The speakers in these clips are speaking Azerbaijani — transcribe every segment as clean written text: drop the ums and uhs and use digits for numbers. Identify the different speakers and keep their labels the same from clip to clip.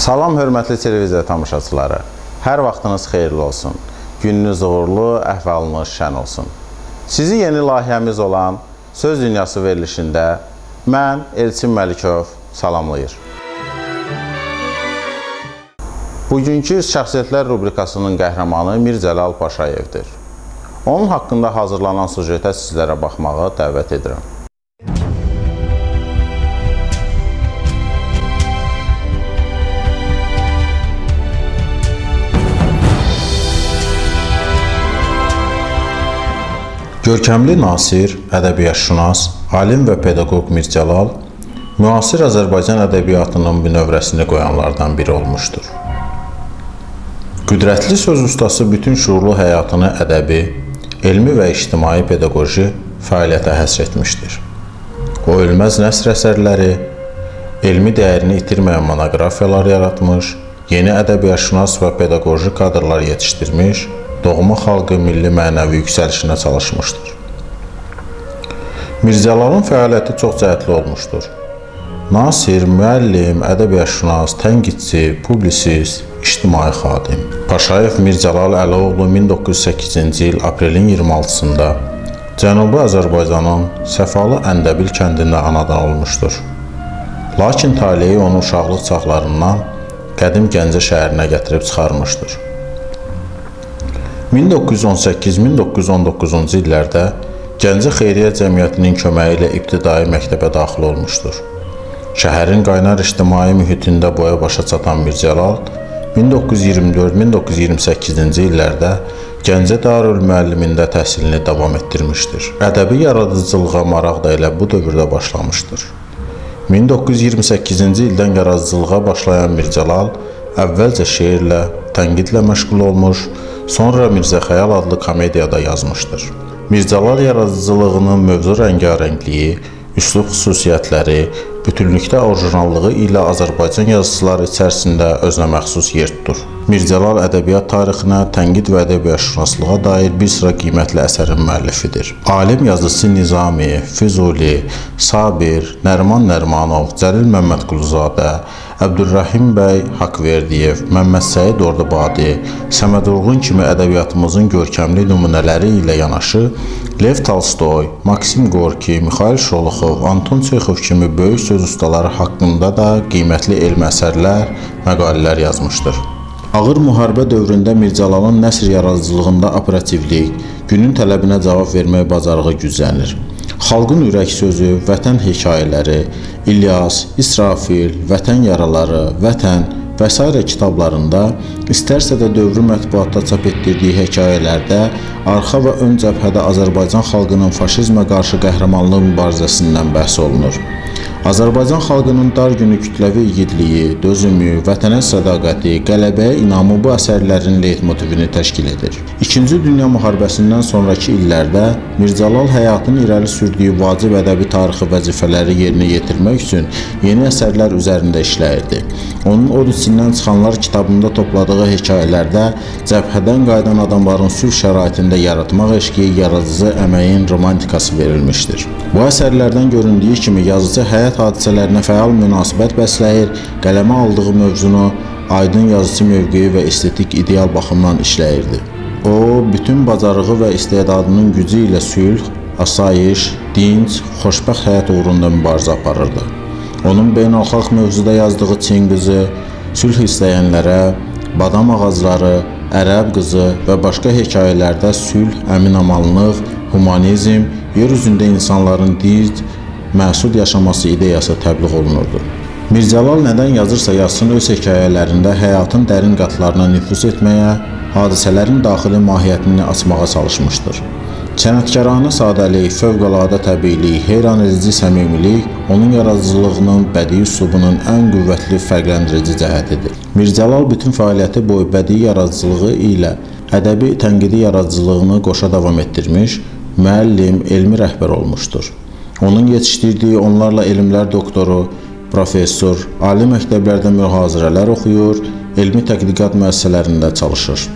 Speaker 1: Salam, hörmətli televiziya tamaşaçıları. Hər vaxtınız xeyirli olsun. Gününüz uğurlu, əhvalınız şən olsun. Sizi yeni layihəmiz olan Söz Dünyası verilişində mən, Elçin Məlikov, salamlayır. Bugünkü şəxsiyyətlər rubrikasının qəhrəmanı Mir Cəlal Paşayevdir. Onun haqqında hazırlanan sujetə sizlərə baxmağa dəvət edirəm. Görkəmli nasir, ədəbiyyatşünas, alim və pedaqoq Mir Cəlal müasir Azərbaycan ədəbiyyatının bünövrəsini qoyanlardan biri olmuşdur. Qüdrətli söz ustası bütün şuurlu həyatını ədəbi, elmi və ictimai pedaqoji fəaliyyətə həsr etmişdir. O ölməz nəsr əsərləri, elmi dəyərini itirməyən monoqrafiyalar yaratmış, yeni ədəbiyyatşünas və pedaqoji kadrlar yetişdirmiş, doğma xalqı milli mənəvi yüksəlişinə çalışmışdır. Mir Cəlalın fəaliyyəti çox cəhətli olmuşdur. Nasir, müəllim, ədəbiyyatşünas, tənqidçi, publisist, ictimai xadim. Paşayev Mir Cəlal Əlioğlu 1908-ci il aprelin 26-sında Cənubi Azərbaycanın Səfalı Əndəbil kəndində anadan olmuşdur. Lakin taleyi onu uşaqlıq çağlarından qədim Gəncə şəhərinə gətirib çıxarmışdır. 1918-1919-cu illərdə Gəncə Xeyriyyə Cəmiyyətinin köməyi ilə ibtidai məktəbə daxil olmuşdur. Şəhərin qaynar ictimai mühitində boya başa çatan Mir Cəlal 1924-1928-ci illərdə Gəncə Darülmüəllimində təhsilini davam etdirmişdir. Ədəbi yaradıcılığa maraq da elə bu dövrdə başlamışdır. 1928-ci ildən yaradıcılığa başlayan Mir Cəlal əvvəlcə şeirlə, tənqidlə məşğul olmuş, sonra Mirzə Xəyal adlı komediyada yazmışdır. Mir Cəlal yaradıcılığının mövzu rəngarəngliyi, üslub xüsusiyyətləri, bütünlükdə orijinallığı ilə Azərbaycan yazıçıları içərisində özünə məxsus yer tutur. Mir Cəlal ədəbiyyat tarixinə, tənqid və ədəbiyyatşünaslığa dair bir sıra qiymətli əsərin müəllifidir. Alim yazısı Nizami, Füzuli, Sabir, Nəriman Nərimanov, Cəlil Məmmədquluzadə, Əbdülrahim bəy Haqverdiyev, Məmməd Səid Ordubadi, Səməd Vurğun kimi ədəbiyyatımızın görkəmli nümunələri ilə yanaşı, Lev Tolstoy, Maksim Gorki, Mixail Şoloxov, Anton Çexov kimi böyük söz ustaları haqqında da qiymətli elmi əsərlər, məqalələr yazmışdır. Ağır müharibə dövründə Mir Cəlalın nəsr yaradıcılığında operativlik, günün tələbinə cavab vermək bacarığı güclənir. Xalqın ürək sözü, vətən hekayələri, İlyas, İsrafil, vətən yaraları, vətən və s. kitablarında, istərsə də dövrü mətbuatda çap etdirdiyi hekayələrdə arxa və ön cəbhədə Azərbaycan xalqının faşizmə qarşı qəhrəmanlıq mübarizəsindən bəhs olunur. Azərbaycan xalqının dar günü kütləvi igidliyi, dözümü, vətənə sədaqəti, qələbəyə inamı bu əsərlərin leytmotivini təşkil edir. İkinci Dünya müharibəsindən sonraki illərdə Mir Cəlal həyatın irəli sürdüyü vacib ədəbi tarixi vəzifələri yerinə yetirmək üçün yeni əsərlər üzərində işləyirdi. Onun Od içindən çıxanlar kitabında topladığı hekayələrdə cəbhədən qayıdan adamların sülh şəraitində yaratmaq eşqi, yaradıcı əməyin romantikası verilmişdir. Bu əsərlərdən göründüyü kimi yazıcı həyat hadisələrinə fəal münasibət bəsləyir, qələmə aldığı mövzunu aydın yazıcı mövqeyi və estetik ideal baxımdan işləyirdi. O, bütün bacarığı və istedadının gücü ilə sülh, asayiş, dinc, xoşbəxt həyat uğrunda mübarizə aparırdı. Onun beynəlxalq mövzuda yazdığı Çin qızı, sülh istəyənlərə, badam ağacları, ərəb qızı və başqa hekayələrdə sülh, əminamanlıq, humanizm, yer üzündə insanların dinc, məsud yaşaması ideyası təbliğ olunurdu. Mir Cəlal nədən yazırsa yazsın öz hekayələrində həyatın dərin qatlarına nüfuz etməyə, hadisələrin daxili mahiyyətini açmağa çalışmışdır. Sənətkaranə sadəlik, fövqəladə təbiilik, heyranedici səmimilik onun yaradıcılığının, bədii üslubunun ən qüvvətli fərqləndirici cəhətidir. Mir Cəlal bütün fəaliyyəti boyu bədii yaradıcılığı ilə ədəbi tənqidi yaradıcılığını qoşa davam etdirmiş, müəllim, elmi rəhbər olmuşdur. Onun yetişdirdiyi onlarla elmlər doktoru, professor, ali məktəblərdə mühazirələr oxuyur, elmi tədqiqat müəssisələrində çalışır.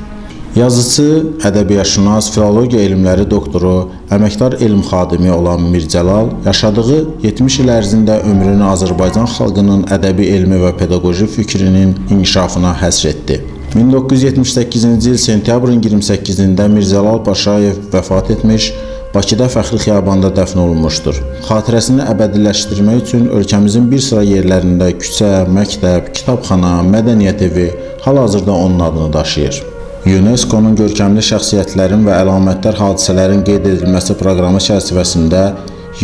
Speaker 1: Yazıcı, ədəbiyyatşünas, filologiya elmləri doktoru, əməkdar elm xadimi olan Mirzəlal yaşadığı 70 il ərzində ömrünü Azərbaycan xalqının ədəbi, elmi və pedaqoji fikrinin inkişafına həsr etdi. 1978-ci il sentyabrın 28-də Mirzəlal Paşayev vəfat etmiş, Bakıda Fəxri Xiyabanda dəfn olunmuşdur. Xatirəsini əbədiləşdirmək üçün ölkəmizin bir sıra yerlərində küçə, məktəb, kitabxana, mədəniyyət evi hal-hazırda onun adını daşıyır. UNESCO-nun görkəmli şəxsiyyətlərin və əlamətdar hadisələrin qeyd edilməsi proqramı çərçivəsində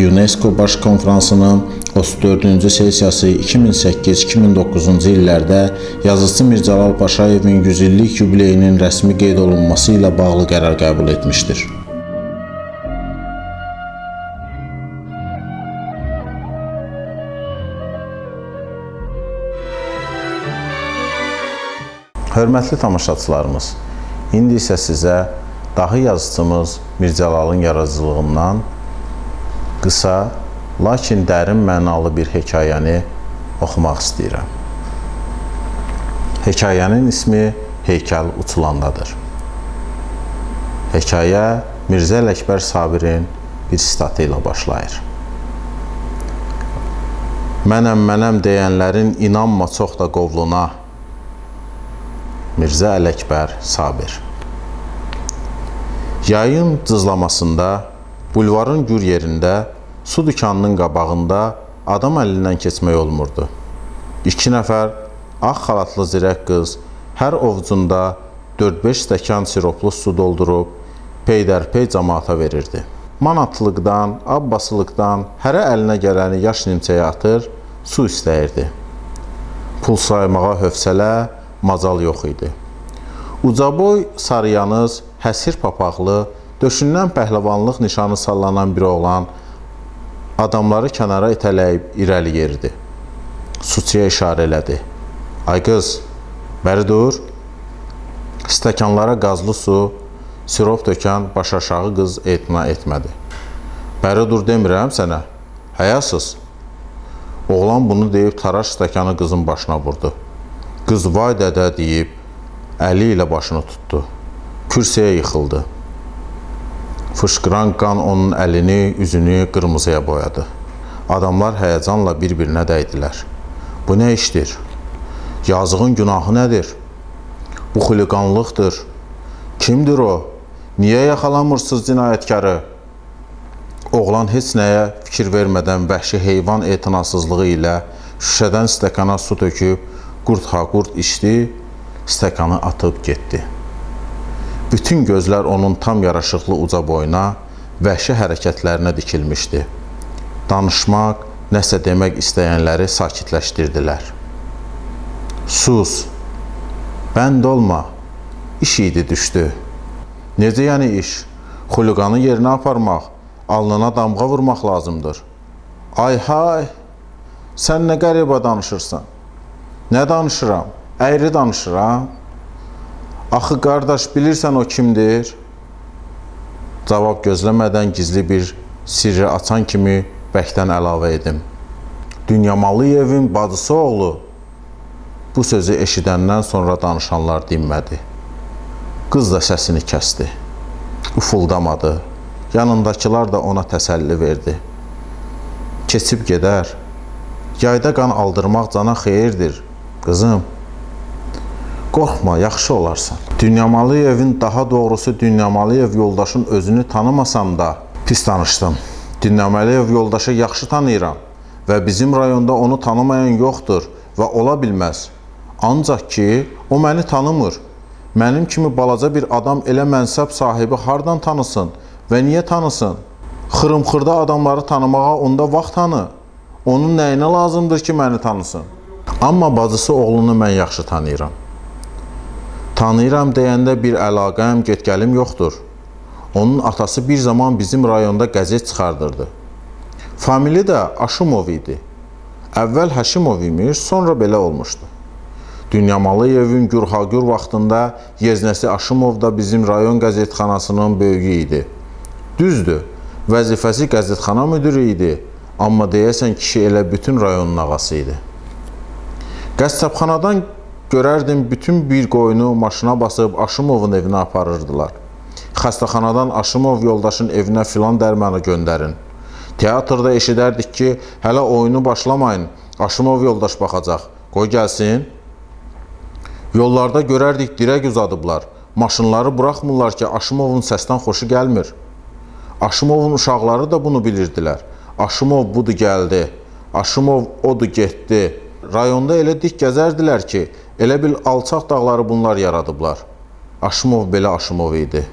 Speaker 1: UNESCO Baş Konfransının 34-cü sessiyası 2008-2009-cu illərdə yazıcı Mirzəlal Paşayevin 100 illik yubileyinin rəsmi qeyd olunması ilə bağlı qərar qəbul etmişdir. Hörmətli tamaşaçılarımız, indi isə sizə dahi yazıcımız Mirzəlalın yaradıcılığından qısa, lakin dərin mənalı bir hekayəni oxumaq istəyirəm. Hekayənin ismi Heykəl Uçulandadır. Hekayə Mirzə Ələkbər Sabirin bir sitatı ilə başlayır. Mənəm deyənlərin inanma çox da qovluna. Mirzə Ələkbər Sabir. Yayın cızlamasında, bulvarın gür yerində, su dükanının qabağında adam əlindən keçmək olmurdu. 2 nəfər ağ xalatlı zirək qız hər ovucunda 4-5 stəkan siroplu su doldurub peydərpey cəmaata verirdi. Manatlıqdan, abbasılıqdan hərə əlinə gələni yaş nimçəyə atır, su istəyirdi. Pul saymağa hövsələ, macal yox idi. Ucaboy, sarıyanız, həsir papaqlı, döşündən pəhləvanlıq nişanı sallanan bir oğlan adamları kənara itələyib irəli yeridi. Suçuya işarə elədi. Ay qız, bəri dur. Stəkanlara qazlı su, sirop tökən baş aşağı qız etina etmədi. Bəri dur demirəm sənə, həyasız. Oğlan bunu deyib taraş stəkanı qızın başına vurdu. Qız vay dədə deyib, əli ilə başını tutdu. Kürsüyə yıxıldı. Fışqıran qan onun əlini, üzünü qırmızıya boyadı. Adamlar həyəcanla bir-birinə dəydilər. Bu nə işdir? Yazığın günahı nədir? Bu xuliqanlıqdır. Kimdir o? Niyə yaxalamırsınız cinayətkarı? Oğlan heç nəyə fikir vermədən vəhşi heyvan etinasızlığı ilə şüşədən stəkana su töküb, qurt ha qurt içdi, stəkanı atıb getdi. Bütün gözlər onun tam yaraşıqlı uca boyuna, vəhşi hərəkətlərinə dikilmişdi. Danışmaq, nəsə demək istəyənləri sakitləşdirdilər. Sus, bənd olma, iş idi düşdü. Necə yəni iş? Xuliqanı yerinə aparmaq, alnına damğa vurmaq lazımdır. Ay hay, sən nə qəribə danışırsan? Nə danışıram? Əyri danışıram. Axı qardaş, bilirsən o kimdir? Cavab gözləmədən gizli bir sirri açan kimi bəkdən əlavə edim. Dünyamalıyevin bacısı oğlu. Bu sözü eşidəndən sonra danışanlar dinmədi. Qız da səsini kəsdi. Ufuldamadı. Yanındakılar da ona təsəlli verdi. Keçib gedər. Yayda qan aldırmaq cana xeyirdir. Qızım, qorxma, yaxşı olarsan. Dünyamalıyevin, daha doğrusu Dünyamaliyev yoldaşın özünü tanımasam da pis danışdım. Dünyamaliyev yoldaşı yaxşı tanıyıram və bizim rayonda onu tanımayan yoxdur və ola bilməz. Ancaq ki, o məni tanımır. Mənim kimi balaca bir adam elə mənsəb sahibi hardan tanısın və niyə tanısın? Xırım-xırda adamları tanımağa onda vaxt tanı. Onun nəyinə lazımdır ki, məni tanısın? Amma bacısı oğlunu mən yaxşı tanıyıram. Tanıyıram deyəndə bir əlaqəm, get-gəlim yoxdur. Onun atası bir zaman bizim rayonda qəzet çıxardırdı. Famili də Aşımov idi. Əvvəl Həşimov imiş, sonra belə olmuşdu. Dünyamalıyevin gürhagür vaxtında yeznəsi Aşımov da bizim rayon qəzetxanasının böyüyü idi. Düzdür, vəzifəsi qəzetxana müdürü idi, amma deyəsən kişi elə bütün rayonun ağası idi. Qəssabxanadan Görərdim bütün bir qoyunu maşına basıb Aşımovun evinə aparırdılar. Xəstəxanadan Aşımov yoldaşın evinə filan dərmanı göndərin. Teatrda eşidərdik ki, hələ oyunu başlamayın, Aşımov yoldaş baxacaq, qoy gəlsin. Yollarda görərdik dirək uzadıblar. Maşınları buraxmırlar ki, Aşımovun səsdən xoşu gəlmir. Aşımovun uşaqları da bunu bilirdilər. Aşımov budur gəldi, Aşımov odur getdi. Rayonda elə dik gəzərdilər ki, elə bil alçaq dağları bunlar yaradıblar. Aşımov belə Aşımov idi.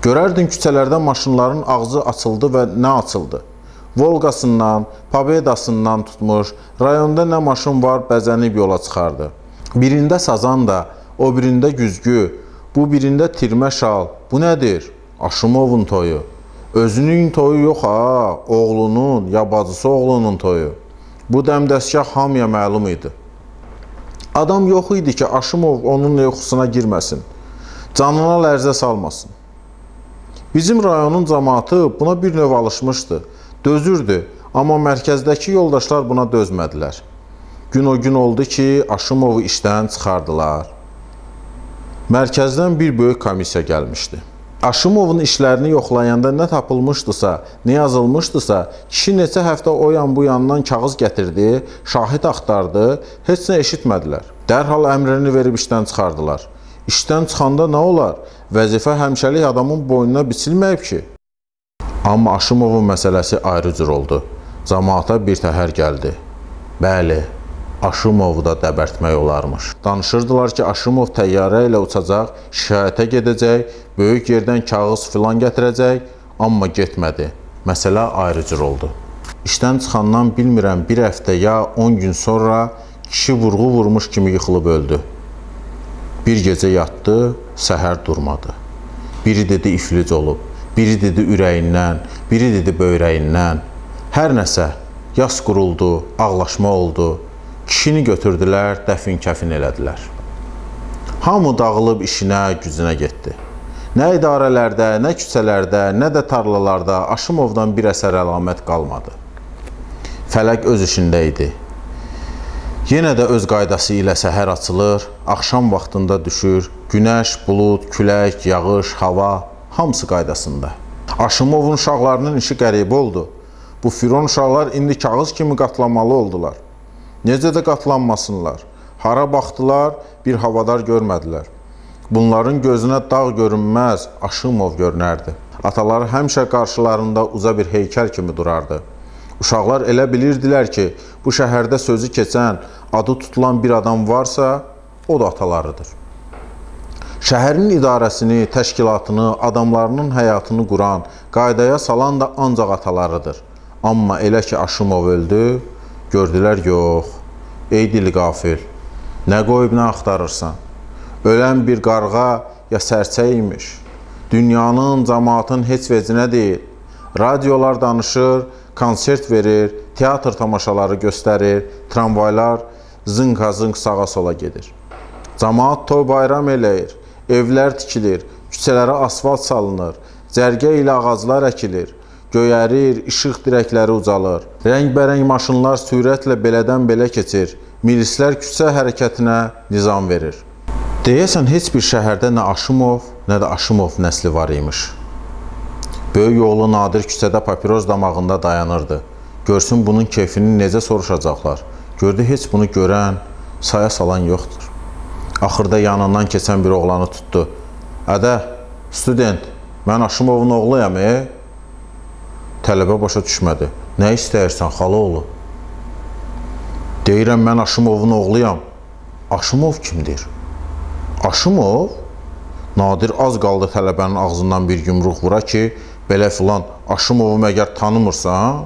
Speaker 1: Görərdin küçələrdə maşınların ağzı açıldı və nə açıldı? Volqasından, Pobedasından tutmuş, rayonda nə maşın var bəzənib yola çıxardı. Birində sazan da, o birində güzgü, bu birində tirmə şal. Bu nədir? Aşımovun toyu. Özünün toyu yox ha, oğlunun, ya bacısı oğlunun toyu. Bu dəmdəstgah hamıya məlum idi. Adam yox idi ki, Aşımov onun yuxusuna girməsin, canına lərzə salmasın. Bizim rayonun cəmaatı buna bir növ alışmışdı, dözürdü, amma mərkəzdəki yoldaşlar buna dözmədilər. Gün o gün oldu ki, Aşımovu işdən çıxardılar. Mərkəzdən bir böyük komissiya gəlmişdi. Aşımovun işlərini yoxlayanda nə tapılmışdısa, nə yazılmışdısa, kişi neçə həftə o yan bu yandan kağız gətirdi, şahid axtardı, heç nə eşitmədilər. Dərhal əmrini verib işdən çıxardılar. İşdən çıxanda nə olar? Vəzifə həmişəlik adamın boynuna biçilməyib ki. Amma Aşımovun məsələsi ayrı cür oldu. Cəmaata bir təhər gəldi. Bəli, Aşımovu da dəbərtmək olarmış. Danışırdılar ki, Aşımov təyyarə ilə uçacaq, şikayətə gedəcək, böyük yerdən kağız filan gətirəcək, amma getmədi. Məsələ ayrı cür oldu. İşdən çıxandan bilmirəm, bir həftə ya 10 gün sonra kişi vurğu vurmuş kimi yıxılıb öldü. Bir gecə yatdı, səhər durmadı. Biri dedi iflic olub, biri dedi ürəyindən, biri dedi böyrəyindən. Hər nəsə, yas quruldu, ağlaşma oldu. Kişini götürdülər, dəfin-kəfin elədilər. Hamı dağılıb işinə, gücünə getdi. Nə idarələrdə, nə küçələrdə, nə də tarlalarda Aşımovdan bir əsər əlamət qalmadı. Fələk öz işində idi. Yenə də öz qaydası ilə səhər açılır, axşam vaxtında düşür, günəş, bulud, külək, yağış, hava, hamısı qaydasında. Aşımovun uşaqlarının işi qəribə oldu. Bu firon uşaqlar indi kağız kimi qatlanmalı oldular. Necə də qatlanmasınlar? Hara baxdılar, bir havadar görmədilər. Bunların gözünə dağ görünməz, Aşımov görünərdi. Ataları həmişə qarşılarında uca bir heykəl kimi durardı. Uşaqlar elə bilirdilər ki, bu şəhərdə sözü keçən, adı tutulan bir adam varsa, o da atalarıdır. Şəhərin idarəsini, təşkilatını, adamlarının həyatını quran, qaydaya salan da ancaq atalarıdır. Amma elə ki, Aşımov öldü, gördülər yox, ey dili qafil, nə qoyub nə axtarırsan? Ölən bir qarğa ya sərçə imiş. Dünyanın, cəmaatın heç vecinə deyil. Radiolar danışır, konsert verir, teatr tamaşaları göstərir, tramvaylar zınq-zınq sağa-sola gedir. Cəmaat toy bayram eləyir, evlər tikilir, küçələrə asfalt salınır, cərgə ilə ağaclar əkilir, göyərir, işıq dirəkləri ucalır, rəngbərəng maşınlar sürətlə belədən belə keçir, milislər küçə hərəkətinə nizam verir. Deyəsən, heç bir şəhərdə nə Aşımov, nə də Aşımov nəsli var imiş. Böyük oğlu Nadir küçədə papiroz damağında dayanırdı. Görsün bunun keyfini necə soruşacaqlar. Gördü, heç bunu görən, saya salan yoxdur. Axırda yanından keçən bir oğlanı tutdu. Ədə, student, mən Aşımovun oğluyam, Tələbə başa düşmədi. Nə istəyirsən, xalaoğlu? Deyirəm, mən Aşımovun oğluyam. Aşımov kimdir? Aşımov? Nadir az qaldı tələbənin ağzından bir yumruq vura ki, belə filan, Aşımovu məgər tanımırsan?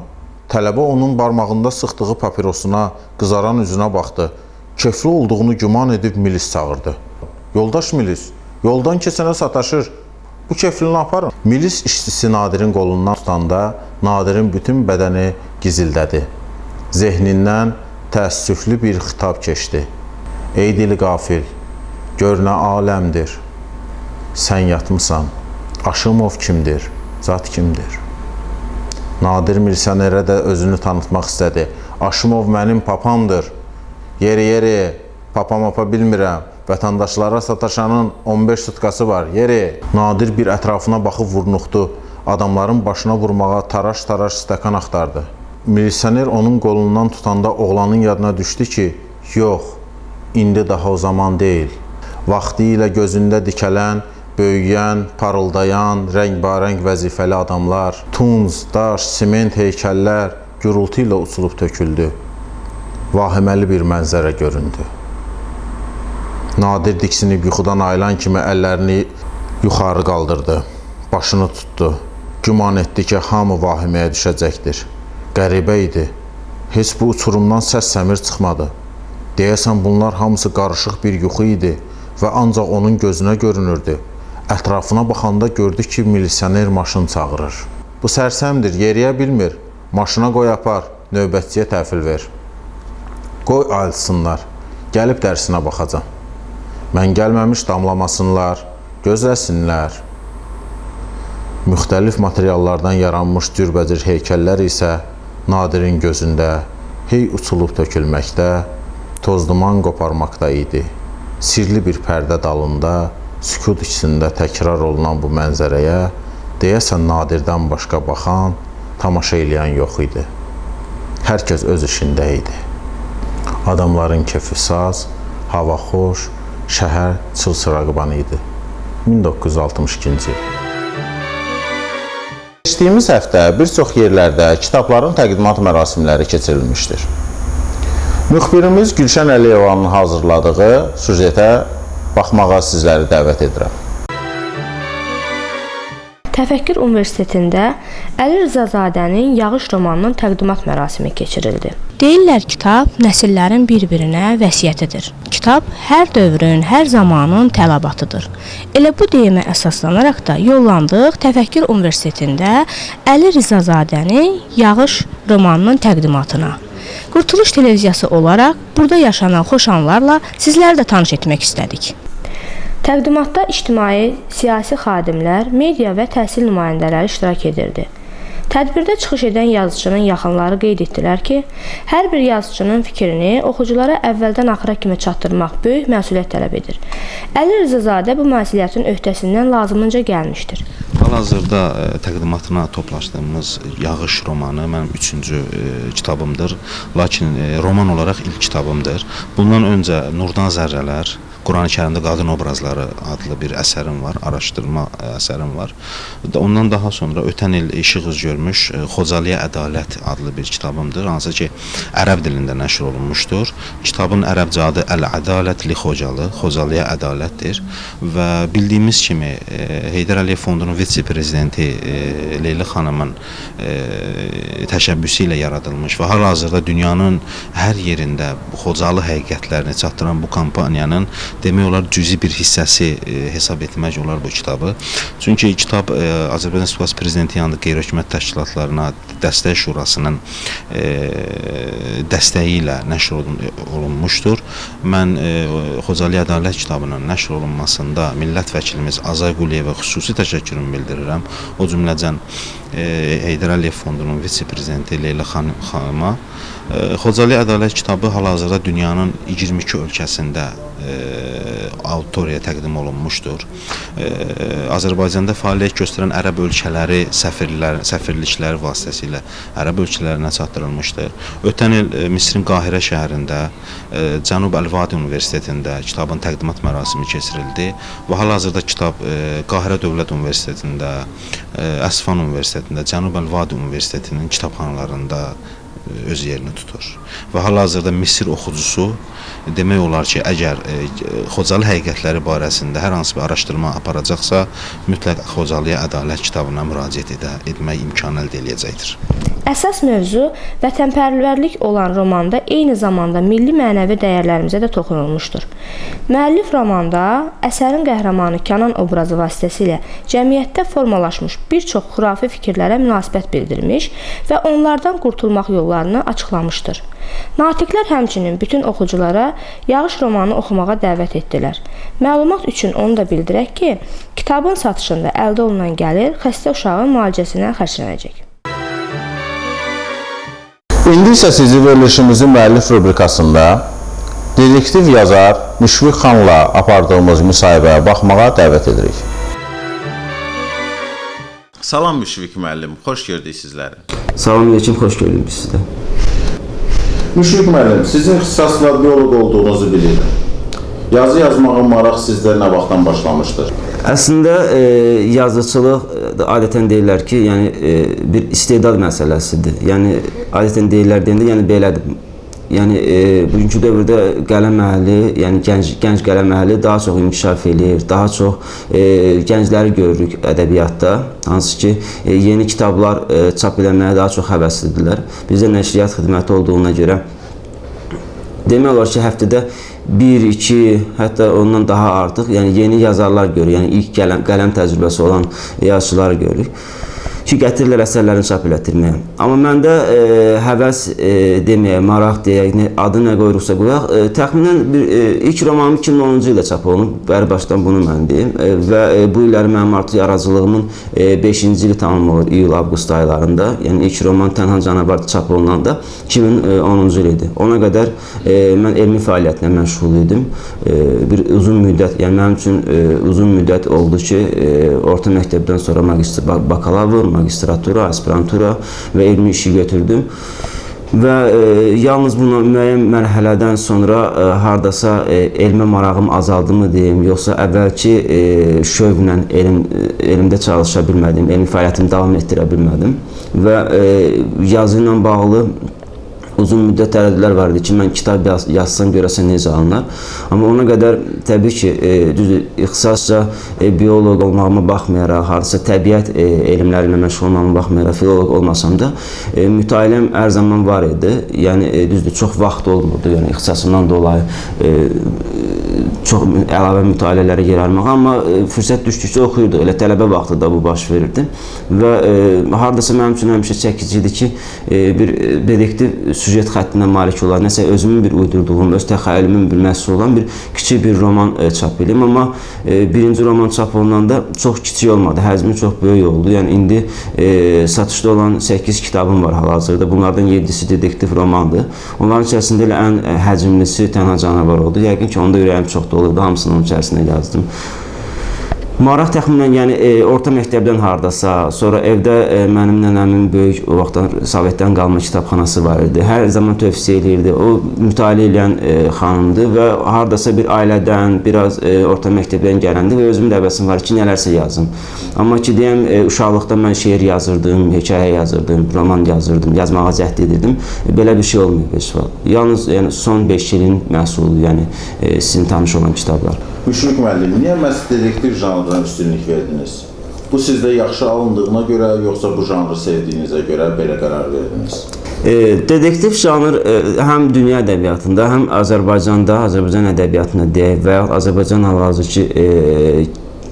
Speaker 1: Tələbə onun barmağında sıxdığı papirosuna, qızaran üzünə baxdı. Kefli olduğunu güman edib milis çağırdı. Yoldaş milis, yoldan keçənə sataşır. Bu keflini aparın. Milis işçisi Nadirin qolundan tutanda Nadirin bütün bədəni gizildədi. Zehnindən təəssüflü bir xitab keçdi. Ey dili qafil, gör nə aləmdir. Sən yatmısan. Aşımov kimdir? Zat kimdir? Nadir milisionerə də özünü tanıtmaq istədi. Aşımov mənim papamdır. Yeri, papa bilmirəm. vətəndaşlara sataşanın 15 tutkası var, yeri. Nadir bir ətrafına baxıb vurnuxdu. Adamların başına vurmağa taraş-taraş stəkan axtardı. Milisioner onun qolundan tutanda oğlanın yadına düşdü ki, yox, indi daha o zaman deyil. Vaxtı ilə gözündə dikələn, böyüyən, parıldayan, rəngbərəng vəzifəli adamlar, tunz, daş, siment heykəllər gürültü ilə uçulub töküldü. Vahiməli bir mənzərə göründü. Nadir diksinib yuxudan ayılan kimi əllərini yuxarı qaldırdı. Başını tutdu. Güman etdi ki, hamı vahiməyə düşəcəkdir. Qəribə idi. Heç bu uçurumdan səs-səmir çıxmadı. Deyəsən bunlar hamısı qarışıq bir yuxu idi və ancaq onun gözünə görünürdü. Ətrafına baxanda gördü ki, milisioner maşın çağırır. Bu sərsəmdir, yeriyə bilmir. Maşına qoy apar, növbətçiyə təhvil ver. Qoy ayrılsınlar, gəlib dərsinə baxacam. Mən gəlməmiş damlamasınlar, gözləsinlər. Müxtəlif materiallardan yaranmış cürbəcür heykəllər isə Nadirin gözündə hey uçulub tökülməkdə, toz-duman qoparmaqda idi. Sirli bir pərdə dalında, sükut içində təkrar olunan bu mənzərəyə deyəsən Nadirdən başqa baxan, tamaşa eləyən yox idi. Hər kəs öz işində idi. Adamların kefi saz, hava xoş, şəhər çılçıraqban idi. 1962-ci il. Geçdiyimiz həftə bir çox yerlərdə kitabların təqdimat mərasimləri keçirilmişdir. Müxbirimiz Gülşən Əliyevanın hazırladığı süjetə baxmağa sizləri dəvət edirəm.
Speaker 2: Təfəkkür Universitetində Əli Rzazadənin Yağış romanının təqdimat mərasimi keçirildi.
Speaker 3: Deyirlər kitab nəsillərin bir-birinə vəsiyyətidir. Kitab hər dövrün, hər zamanın tələbatıdır. Elə bu deyimə əsaslanaraq da yollandıq Təfəkkür Universitetində Əli Rzazadənin Yağış romanının təqdimatına. Qurtuluş televiziyası olaraq burada yaşanan xoş anlarla sizləri də tanış etmək istədik.
Speaker 2: Təqdimatda ictimai, siyasi xadimlər, media və təhsil nümayəndələri iştirak edirdi. Tədbirdə çıxış edən yazıçının yaxınları qeyd etdilər ki, hər bir yazıçının fikrini oxuculara əvvəldən axıra kimi çatdırmaq böyük məsuliyyət tələb edir. Əli Rzazadə bu məsuliyyətin öhdəsindən lazımınca gəlmişdir.
Speaker 4: Hal-hazırda təqdimatına toplaşdığımız Yağış romanı mənim 3-cü kitabımdır, lakin roman olaraq ilk kitabımdır. Bundan öncə Nurdan Zərrələr, Qurani-Kərimdə qadın obrazları adlı bir əsərim var, araşdırma əsərim var. Ondan daha sonra ötən il işıq üz görmüş Xocalıya Ədalət adlı bir kitabımdır, hansı ki ərəb dilində nəşr olunmuşdur. Kitabın ərəbcə adı Əl-Ədalət li Xocalı, Xocalıya Ədalətdir və bildiyimiz kimi Heydər Əliyev Fondunun vitse-prezidenti Leyli xanımın təşəbbüsü ilə yaradılmış və hal-hazırda dünyanın hər yerində Xocalı həqiqətlərini çatdıran bu kampaniyanın demək olar cüzi bir hissəsi hesab etmək olar bu kitabı. Çünki kitab Azərbaycan Respublikası Prezidenti yanında qeyri-hökumət təşkilatlarına Dəstək Şurasının dəstəyi ilə nəşr olunmuşdur. Mən Xocalı Ədalət kitabının nəşr olunmasında millət vəkilimiz Azay Quliyevə xüsusi təşəkkürümü bildirirəm. O cümlədən Heydər Əliyev Fondunun vitse-prezidenti Leyla xanıma. Xocalı Ədalət kitabı hal-hazırda dünyanın 22 ölkəsində auditoriyaya təqdim olunmuşdur. Azərbaycanda fəaliyyət göstərən ərəb ölkələri səfirlikləri vasitəsilə ərəb ölkələrinə çatdırılmışdır. Ötən il Misrin Qahirə şəhərində Cənub Əl-Vadi Universitetində kitabın təqdimat mərasimi keçirildi və hal-hazırda kitab Qahirə Dövlət Universitetində, Əsfan Universitetində, Cənub Əl-Vadi Universitetinin kitabxanalarında öz yerini tutur. Və hal-hazırda Misir oxucusu demək olar ki, əgər Xocalı həqiqətləri barəsində hər hansı bir araşdırma aparacaqsa, mütləq Xocalıya Ədalət kitabına müraciət etmək imkanı əldə edəcəkdir.
Speaker 2: Əsas mövzu vətənpərvərlik olan romanda eyni zamanda milli mənəvi dəyərlərimizə də toxunulmuşdur. Müəllif romanda əsərin qəhrəmanı Kənan obrazı vasitəsilə cəmiyyətdə formalaşmış bir çox xurafi fikirlərə münasibət bildirmiş və onlardan qurtulmaq yollarını açıqlamışdır. Natiqlər həmçinin bütün oxuculara Yağış romanı oxumağa dəvət etdilər. Məlumat üçün onu da bildirək ki, kitabın satışında əldə olunan gəlir xəstə uşağın müalicəsinə xərclənəcək.
Speaker 1: İndi isə sizi verilişimizin müəllif rubrikasında dedektiv yazar Müşfiq xanla apardığımız müsahibəyə baxmağa dəvət edirik. Salam Müşfiq müəllim, xoş gördük sizləri.
Speaker 5: Salam aleyküm, xoş gördük sizdə.
Speaker 1: Müşfiq müəllim, sizin ixtisasla bioloq olduğunuzu bilirəm. Yazı yazmağın maraq sizdə nə vaxtdan başlamışdır?
Speaker 5: Əslində yazıçılıq adətən deyirlər ki, yəni bir istedad məsələsidir. Yəni adətən deyirlər deyəndə, yəni belədir. Yəni bugünkü dövrdə qələm əhli, yəni gənc qələm əhli daha çox inkişaf eləyir, daha çox gəncləri görürük ədəbiyyatda, hansı ki yeni kitablar çap eləməyə daha çox həvəslidirlər. Bizdə nəşriyyat xidməti olduğuna görə demək olar ki, həftədə 1, 2, hətta ondan daha artıq, yəni yeni yazarlar görürük, yəni ilk qələm təcrübəsi olan yazıçıları görürük ki, gətirirlər əsərlərini çap elətdirməyə. Amma məndə həvəs deməyə, maraq deyək, adı nə qoyuruqsa qoyaq, təxminən ilk romanım 2010-cu ildə çap olunub, bəri başdan bunu mən deyim və bu illəri mənim artıq yaradıcılığımın 5-ci ili tamam olur, iyul-avqust aylarında, yəni ilk roman Tənha Canavar çap olunanda 2010-cu il idi. Ona qədər mən elmi fəaliyyətlə məşğul idim. Bir uzun müddət, yəni mənim üçün uzun müddət oldu ki, orta məktəbdən sonra bakalavr, magistratura, aspirantura və elmi işi götürdüm. Və yalnız buna müəyyən mərhələdən sonra hardasa elmə marağım azaldımı deyim, yoxsa əvvəlki şövqlə elmdə çalışa bilmədim, elmi fəaliyyətimi davam etdirə bilmədim və yazı ilə bağlı uzun müddət tərəddüdlər var idi ki, mən kitab yazsam görəsən necə alınır. Amma ona qədər təbii ki, ixtisasca bioloq olmağıma baxmayaraq, hardasa təbiət elmləri ilə məşğul olmağıma baxmayaraq, filoloq olmasam da mütaliəm hər zaman var idi. Yəni, düzdür, çox vaxt olmurdu, yəni ixtisasımdan dolayı çox əlavə mütaliələrə yer almaq, amma fürsət düşdükcə oxuyurdu. Elə tələbə vaxtı da bu baş verirdi. Və hardasa mənim üçün həmişə çəkicidir ki, bir dedektiv süjet xəttinə malik olan, nəsə özümün bir uydurduğum, öz təxəyyülümün bir məhsul olan bir kiçik bir roman çap edeyim. Amma birinci roman çap olunanda çox kiçik olmadı, həzmi çox böyük oldu. Yəni, indi satışda olan 8 kitabım var hal-hazırda. Bunlardan 7-si dedektiv romandır. Onların içərisində elə ən həcmlisi Tənha Canavar oldu. Yəqin ki, onda ürəyim çox dolurdu, hamısını onun içərisində yazdım. Maraq təxminən, yəni orta məktəbdən hardasa, sonra evdə mənim nənəmin böyük o vaxtdan Sovetdən qalma kitabxanası var idi. Hər zaman tövsiyə edirdi. O mütaliə edən xanımdır və hardasa bir ailədən, biraz orta məktəbdən gələndi və özümün də həvəsim var ki, nələrsə yazım. Amma ki, deyəm, uşaqlıqda mən şeir yazırdım, hekayə yazırdım, roman yazırdım, yazmağa cəhd edirdim. Belə bir şey olmuyor heç vaxt. Yalnız son 5 ilin məhsulu, yəni sizin tanış olan kitablar.
Speaker 1: Müşfiq müəllim, niyə məhz dedektiv janrına üstünlük verdiniz? Bu sizdə yaxşı alındığına görə, yoxsa bu janrı sevdiyinizə görə belə qərar verdiniz?
Speaker 5: Dedektiv janr həm dünya ədəbiyyatında, həm Azərbaycanda, Azərbaycan ədəbiyyatında deyək və yaxud Azərbaycan hal-hazırki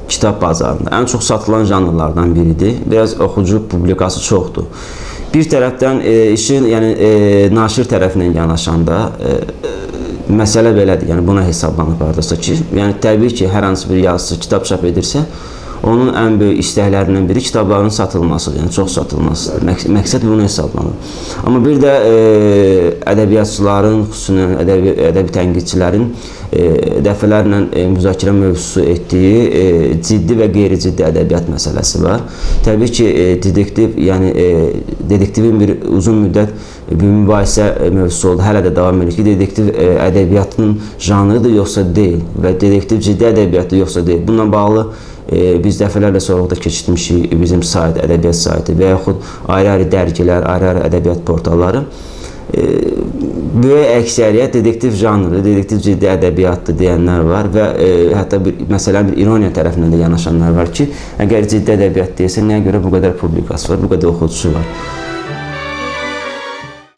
Speaker 5: kitab bazarında ən çox satılan janrlardan biridir. Biraz oxucu publikası çoxdur. Bir tərəfdən işin, yəni naşir tərəfindən yanaşanda məsələ belədir, yəni buna hesablanıb hardasa ki, yəni təbii ki, hər hansı bir yazıcı kitab çap edirsə, onun ən böyük istəklərindən biri kitabların satılmasıdır, yəni çox satılmasıdır. Məqsəd bunu hesablanır. Amma bir də ədəbiyyatçıların, xüsusən ədəbi tənqidçilərin dəfələrlə müzakirə mövzusu etdiyi ciddi və qeyri-ciddi ədəbiyyat məsələsi var. Təbii ki, dedektiv, yəni dedektivin bir uzun müddət bir mübahisə mövzusu oldu, hələ də davam edir ki, dedektiv ədəbiyyatının janrıdır, yoxsa deyil və dedektiv ciddi ədəbiyyatdır, yoxsa deyil. Bununla bağlı biz dəfələrlə sorğuda keçirmişik, bizim sayt, ədəbiyyat saytı və yaxud ayrı-ayrı dərgilər, ayrı-ayrı ədəbiyyat portalları. Böyük əksəriyyət dedektiv janrı, dedektiv ciddi ədəbiyyatdır deyənlər var və hətta məsələn bir ironiya tərəfindən də yanaşanlar var ki, əgər ciddi ədəbiyyat deyilsə, nəyə görə bu qədər publikası var, bu qədər oxucusu var?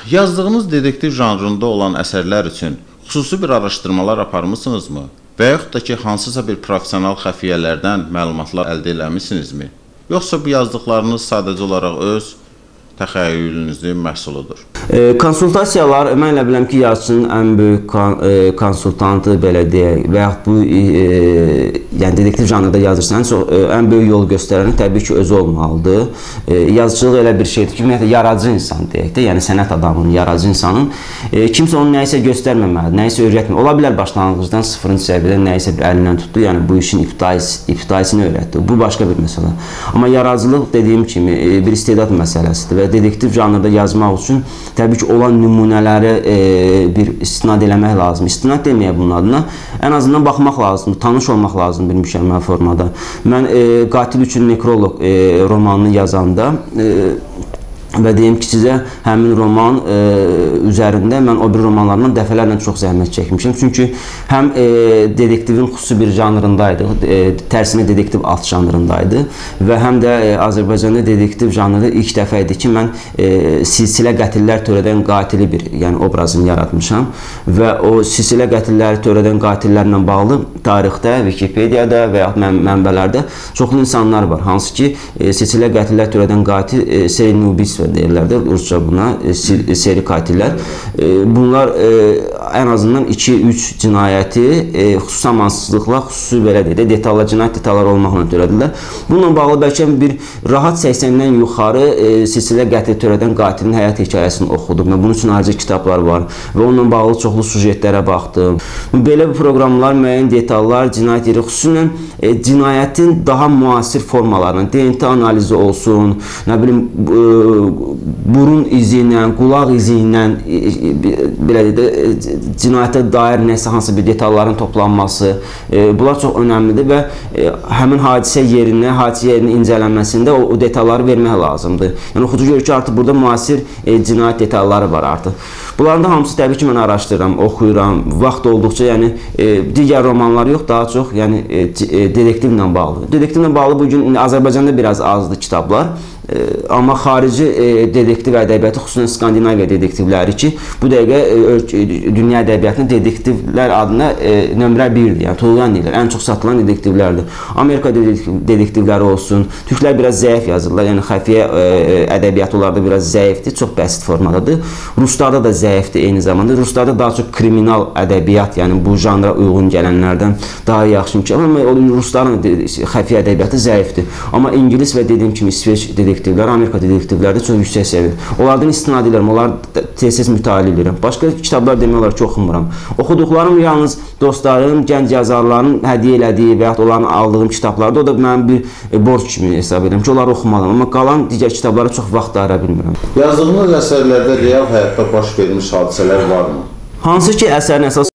Speaker 1: Yazdığınız dedektiv janrında olan əsərlər üçün xüsusi bir araşdırmalar aparmısınızmı? Və yaxud da ki, hansısa bir profesional xəfiyyələrdən məlumatlar əldə eləmisinizmi? Yoxsa bu yazdıqlarınız sadəcə olaraq öz təxəyyülünüzün məhsuludur.
Speaker 5: Konsultasiyalar, mən elə biləm ki, yazıçının ən böyük konsultantı, belə deyək, və yaxud bu yəni detektiv janrında yazırsan, ən böyük yol göstərəni təbii ki, özü olmalıdır. Yazıçılıq elə bir şeydir ki, ümumiyyətlə, yaradıcı insan deyək də, yəni sənət adamının, yaradıcı insanın kimsə onu nəyisə göstərməməlidir, nəyisə öyrətməlidir. Ola bilər başlanğıcdan 0-cı səviyyədə nəyisə bir əlindən tutdu, yəni bu işin ibtidaisini öyrətdi. Bu başqa bir məsələ. Amma yaradıcılıq dediyim kimi bir istedad məsələsidir və detektiv janrında yazmaq üçün təbii ki, olan nümunələri bir istinad eləmək lazım. İstinad deməyək bunun adına, ən azından baxmaq lazımdır, tanış olmaq lazımdır bir mükəmməl formada. Mən Qatil üçün Nekroloq romanını yazanda və deyim ki, sizə həmin roman üzərində mən o bir romanlarından dəfələrlə çox zəhmət çəkmişəm. Çünki həm detektivin xüsusi bir janrındaydı, tərsinə detektiv alt janrındaydı və həm də Azərbaycanda detektiv janrı ilk dəfə idi ki, mən silsilə qətillər törədən qatili bir obrazını yaratmışam və o silsilə qətilləri törədən qatillərlə bağlı tarixdə, Wikipediyada və yaxud mənbələrdə çoxlu insanlar var. Hansı ki, silsilə qətillər törədən qatil serial ubiystva deyirlər də, rusca buna, seri qatillər. Bunlar ən azından 2-3 cinayəti xüsusi amansızlıqla, xüsusi belə deyək də, detallar, cinayət detalları olmaqla törədirlər. Bununla bağlı bəlkə bir rahat 80-dən yuxarı silsilə qətil törədən qatilin həyat hekayəsini oxudum və bunun üçün ayrıca kitablar var və onunla bağlı çoxlu sujetlərə baxdım. Belə bir proqramlar, müəyyən detallar, cinayət yeri, xüsusilə cinayətin daha müasir formalarına, DNT analizi olsun, nə bilim, burun izi ilə, qulaq izi ilə belə deyək də, cinayətə dair nəsə hansı bir detalların toplanması, bunlar çox önəmlidir və həmin hadisə yerinin incələnməsində o detalları vermək lazımdır. Yəni, oxucu görür ki, artıq burada müasir cinayət detalları var artıq. Bunların da hamısı təbii ki, mən araşdırıram, oxuyuram, vaxt olduqca, yəni, digər romanlar yox, daha çox, yəni, detektivlə bağlı. Detektivlə bağlı bugün Azərbaycanda biraz azdır kitablar. Amma xarici detektiv ədəbiyyatı, xüsusən Skandinaviya detektivləri ki, bu dəqiqə dünya ədəbiyyatının detektivlər adına nömrə 1-dir, yəni Tuğyan deyirlər, ən çox satılan detektivlərdir. Amerika detektivləri olsun, türklər biraz zəif yazırlar, yəni xəfiyyə ədəbiyyatı onlarda biraz zəifdir, çox bəsit formadadır. Ruslarda da zəifdir eyni zamanda, Ruslarda daha çox kriminal ədəbiyyat, yəni bu janra uyğun gələnlərdən daha yaxşı imkan, amma Rusların xəfiyyə ədəbiyyatı zəifdir. Amma İngilis və dediyim kimi İsveç detektivlər, Amerika detektivləri də çox yüksək səviyyədir. Onlardan istinad edirəm, onları tez-tez mütaliə edirəm. Başqa kitablar demək olar ki, oxumuram. Oxuduqlarım yalnız dostlarım, gənc yazarların hədiyyə elədiyi və yaxud onların aldığım kitablarda, o da mənim bir borc kimi hesab edirəm ki, onları oxumalıyam. Amma qalan digər kitablara çox vaxt ayıra bilmirəm.
Speaker 1: Yazdığınız əsərlərdə real həyatda baş vermiş hadisələr varmı?
Speaker 5: Hansı ki, əsərin əsas